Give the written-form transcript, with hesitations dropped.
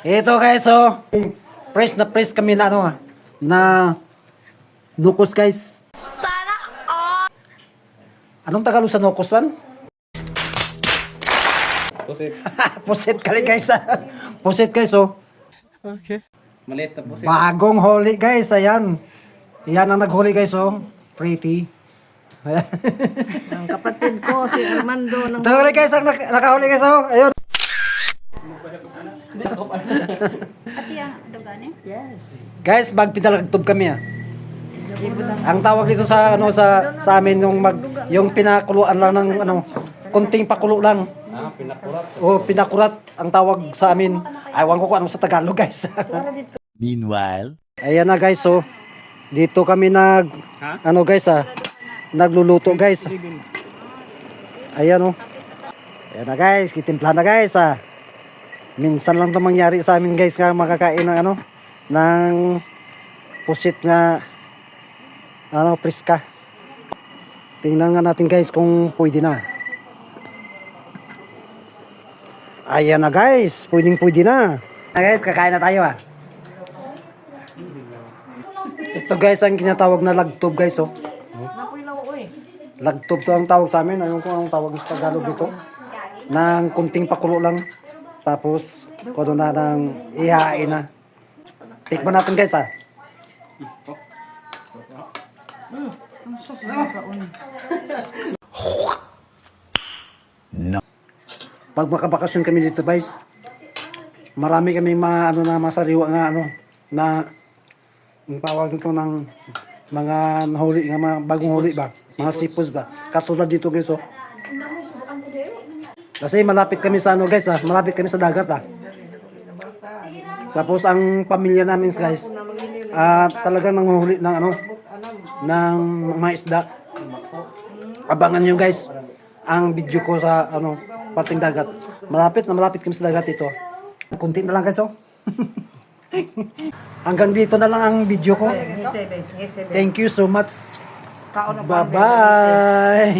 Ito guys, oh. Press kami na ano, na nukos guys. Sana Anong Tagalog sa nukos man? Pusit. Pusit kali guys. Pusit guys, oh. Okay. Maliit na pusit. Bagong huli guys, ayan. Yan ang naghuli guys, oh. Pretty. Ang kapatid ko, si Armando. Ito ulit guys, ang nakahuli guys, oh. Ayun. Ati ang dugane? Yes. Guys, magpidalagtob kami ah. Ang tawag dito sa ano sa amin yung pinakuluan lang ng ano, kunting pakulo lang. Pinakurat. Oh, pinakurat ang tawag sa amin. Aywan ko kung anong sa Tagalog, guys. Meanwhile, Ayan na guys, oh. Dito kami ano guys nagluluto guys. Ayan oh. Ayan na guys, kitimpla na guys Minsan lang 'to mangyari sa amin guys nga makakain ng ano ng pusit na ano priska. Tingnan nga natin guys kung pwede na. Ayan na guys, pwede na. Guys, kakain na tayo Ito guys ang kinatawag na lagtob guys oh. Lagtob to ang tawag sa amin. Ayun kung anong tawag sa Tagalog dito. Nang kunting pakulo lang. Tapos kung na nang ihain na. Tikman natin guys no. Pag makabakasyon kami dito guys, marami kaming masariwa nga na ang tawag nito ng mga nahuli nga mga bagong huli ba, mga sipos ba, katulad dito guys oh. Kasi malapit kami sa guys malapit kami sa dagat Tapos ang pamilya namin guys talagang nanguhuli ng ng mga isda. Abangan nyo guys ang video ko sa pating dagat. Malapit kami sa dagat ito. Kunti na lang guys oh. Hanggang dito na lang ang video ko. Thank you so much. Bye-bye.